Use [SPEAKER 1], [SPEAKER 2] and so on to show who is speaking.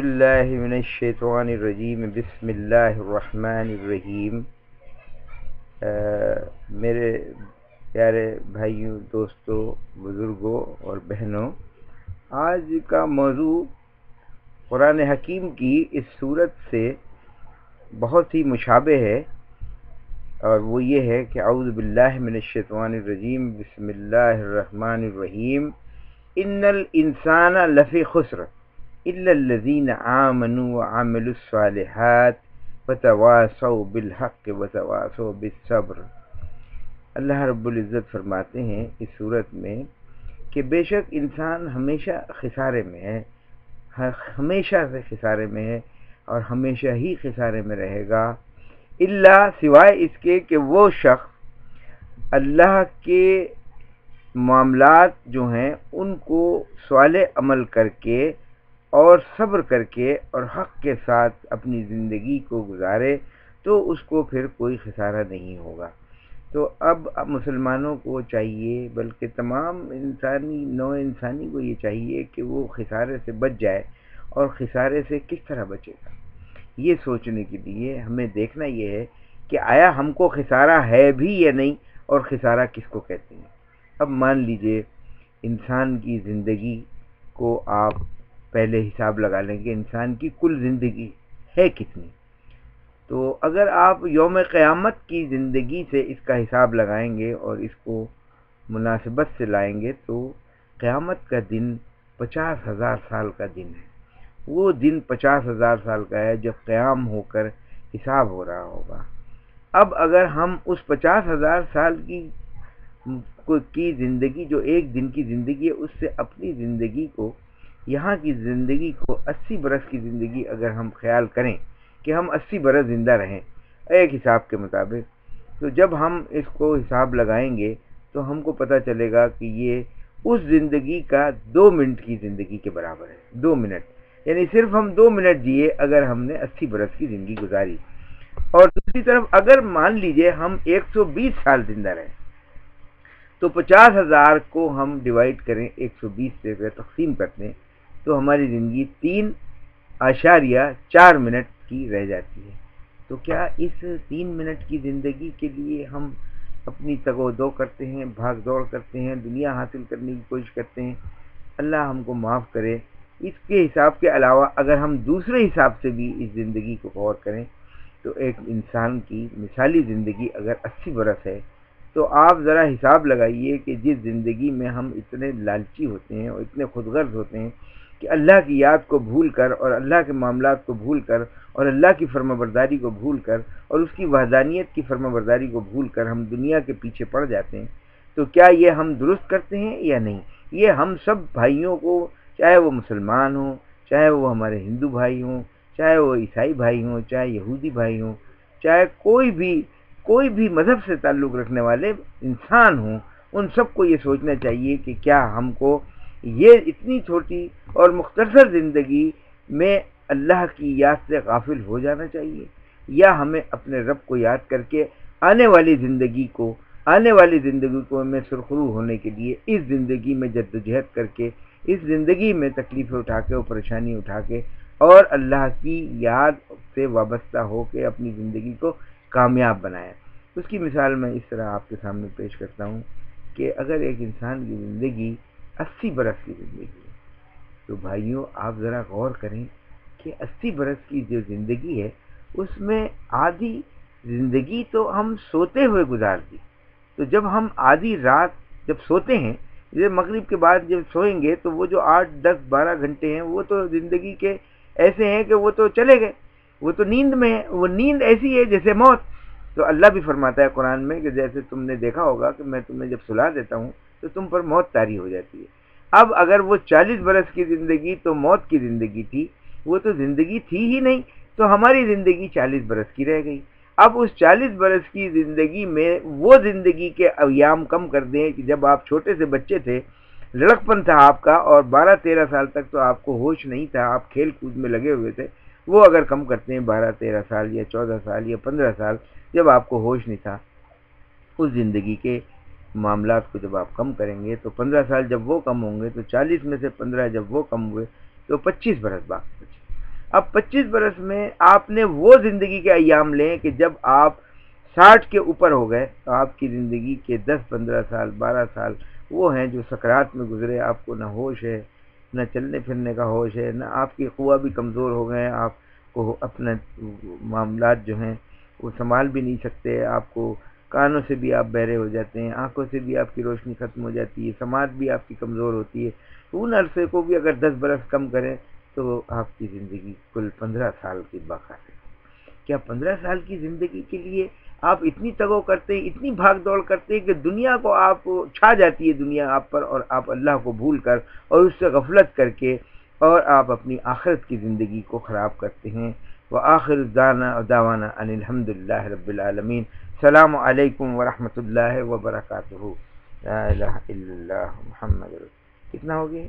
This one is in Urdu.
[SPEAKER 1] اللہ من الشیطان الرجیم بسم اللہ الرحمن الرحیم۔ میرے پیارے بھائیوں، دوستوں، بزرگوں اور بہنوں، آج کا موضوع قرآن حکیم کی اس صورت سے بہت ہی مشابہ ہے، اور وہ یہ ہے کہ اعوذ باللہ من الشیطان الرجیم بسم اللہ الرحمن الرحیم۔ ان الانسان لفی خسر الا الذین آمنوا وعملوا الصالحات وتواصوا بالحق وتواصوا بالصبر۔ اللہ رب العزت فرماتے ہیں اس صورت میں کہ بے شک انسان ہمیشہ خسارے میں ہے، ہمیشہ سے خسارے میں ہے اور ہمیشہ ہی خسارے میں رہے گا، الا سوائے اس کے کہ وہ شخص اللہ کے معاملات جو ہیں ان کو صالح عمل کر کے اور صبر کر کے اور حق کے ساتھ اپنی زندگی کو گزارے تو اس کو پھر کوئی خسارہ نہیں ہوگا۔ تو اب مسلمانوں کو چاہیے، بلکہ تمام نوع انسانی کو یہ چاہیے کہ وہ خسارے سے بچ جائے، اور خسارے سے کس طرح بچے گا یہ سوچنے کے لیے ہمیں دیکھنا یہ ہے کہ آیا ہم کو خسارہ ہے بھی یا نہیں، اور خسارہ کس کو کہتے ہیں۔ اب مان لیجئے انسان کی زندگی کو آپ پہلے حساب لگا لیں کہ انسان کی کل زندگی ہے کتنی، تو اگر آپ یوم قیامت کی زندگی سے اس کا حساب لگائیں گے اور اس کو مناسبت سے لائیں گے تو قیامت کا دن 50,000 سال کا دن ہے۔ وہ دن 50,000 سال کا ہے جب قیام ہو کر حساب ہو رہا ہوگا۔ اب اگر ہم اس 50,000 سال کی زندگی جو ایک دن کی زندگی ہے اس سے اپنی زندگی کو، یہاں کی زندگی کو 80 برس کی زندگی اگر ہم خیال کریں کہ ہم 80 برس زندہ رہیں ایک حساب کے مطابق، تو جب ہم اس کو حساب لگائیں گے تو ہم کو پتہ چلے گا کہ یہ اس زندگی کا 2 منٹ کی زندگی کے برابر ہے۔ 2 منٹ یعنی صرف ہم 2 منٹ جیے اگر ہم نے 80 برس کی زندگی گزاری۔ اور دوسری طرف اگر مان لیجئے ہم 120 سال زندہ رہیں تو 50,000 کو ہم ڈیوائڈ کریں، 120 سے تقسیم کرتے ہیں تو ہماری زندگی 3.4 منٹ کی رہ جاتی ہے۔ تو کیا اس 3 منٹ کی زندگی کے لیے ہم اپنی تگ و دو کرتے ہیں، بھاگ دوڑ کرتے ہیں، دنیا حاصل کرنے کی کوشش کرتے ہیں؟ اللہ ہم کو معاف کرے۔ اس کے حساب کے علاوہ اگر ہم دوسرے حساب سے بھی اس زندگی کو غور کریں تو ایک انسان کی مثالی زندگی اگر 80 برس ہے تو آپ ذرا حساب لگائیے کہ جس زندگی میں ہم اتنے لالچی ہوتے ہیں اور اتنے خود غرض ہوتے ہیں کہ اللہ کی یاد کو بھول کر اور اللہ کے معاملات کو بھول کر اور اللہ کی فرما برداری کو بھول کر اور اس کی وحدانیت کی فرما برداری کو بھول کر ہم دنیا کے پیچھے پڑ جاتے ہیں، تو کیا یہ ہم درست کرتے ہیں یا نہیں؟ یہ ہم سب بھائیوں کو، چاہے وہ مسلمان ہوں، چاہے وہ ہمارے ہندو بھائی ہوں، چاہے وہ عیسائی بھائی ہوں، چاہے یہودی بھائی ہوں، چاہے کوئی بھی مذہب سے تعلق رکھنے والے انسان ہوں، ان سب کو یہ سوچنا چاہیے کہ کیا ہم کو یہ اتنی چھوٹی اور مختصر زندگی میں اللہ کی یاد سے غافل ہو جانا چاہیے، یا ہمیں اپنے رب کو یاد کر کے آنے والی زندگی کو میں سرخرو ہونے کے لیے اس زندگی میں جدوجہد کر کے، اس زندگی میں تکلیفیں اٹھا کے اور پریشانی اٹھا کے اور اللہ کی یاد سے وابستہ ہو کے اپنی زندگی کو کامیاب بنایا۔ اس کی مثال میں اس طرح آپ کے سامنے پیش کرتا ہوں کہ اگر ایک انسان کی زندگی 80 برس کی زندگی ہے تو بھائیوں آپ ذرا غور کریں کہ 80 برس کی جو زندگی ہے اس میں آدھی زندگی تو ہم سوتے ہوئے گزار دی۔ تو جب ہم آدھی رات جب سوتے ہیں، جب مغرب کے بعد جب سوئیں گے تو وہ جو 8 10 12 گھنٹے ہیں وہ تو زندگی کے ایسے ہیں کہ وہ تو چلے گئے، وہ تو نیند میں ہے، وہ نیند ایسی ہے جیسے موت۔ تو اللہ بھی فرماتا ہے قرآن میں کہ جیسے تم نے دیکھا ہوگا کہ میں تمہیں جب سلا دیتا ہوں تو تم پر موت طاری ہو جاتی ہے۔ اب اگر وہ 40 برس کی زندگی تو موت کی زندگی تھی، وہ تو زندگی تھی ہی نہیں، تو ہماری زندگی 40 برس کی رہ گئی۔ اب اس 40 برس کی زندگی میں وہ زندگی کے ایام کم کر دیں کہ جب آپ چھوٹے سے بچے تھے، لڑکپن تھا آپ کا اور 12 13 سال تک تو آپ کو ہوش نہیں تھا، آپ کھیل کود میں لگے ہوئے تھے، وہ اگر کم کرتے ہیں 12 13 سال یا 14 سال یا 15 سال جب آپ کو ہوش نہیں تھا، اس زندگی کے معاملات کو جب آپ کم کریں گے تو 15 سال جب وہ کم ہوں گے تو 40 میں سے 15 جب وہ کم ہوئے تو 25 برس باقی بچے۔ اب 25 برس میں آپ نے وہ زندگی کے ایام لیں کہ جب آپ 60 کے اوپر ہو گئے، تو آپ کی زندگی کے 10 15 سال 12 سال وہ ہیں جو سکرات میں گزرے، آپ کو نہ ہوش ہے، نہ چلنے پھرنے کا ہوش ہے، نہ آپ کی قوا بھی کمزور ہو گئے، آپ کو اپنے معاملات جو ہیں وہ سنبھال بھی نہیں سکتے، آپ کو کانوں سے بھی آپ بہرے ہو جاتے ہیں، آنکھوں سے بھی آپ کی روشنی ختم ہو جاتی ہے، سماعت بھی آپ کی کمزور ہوتی ہے. تو ان عرصے کو بھی اگر 10 برس کم کریں تو آپ کی زندگی کل 15 سال کی باقی ہے. کیا 15 سال کی زندگی کے لیے آپ اتنی تگو کرتے ہیں، اتنی بھاگ دوڑ کرتے ہیں کہ دنیا کو آپ چھا جاتی ہے، دنیا آپ پر، اور آپ اللہ کو بھول کر اور اس سے غفلت کر کے اور آپ اپنی آخرت کی زندگی کو خراب کرتے ہیں. وآخر دعوانا ان الحمدللہ رب العالمین. السلام علیکم ورحمۃ اللہ وبرکاتہ. لا الہ الا اللہ محمد کتنا ہو گیا؟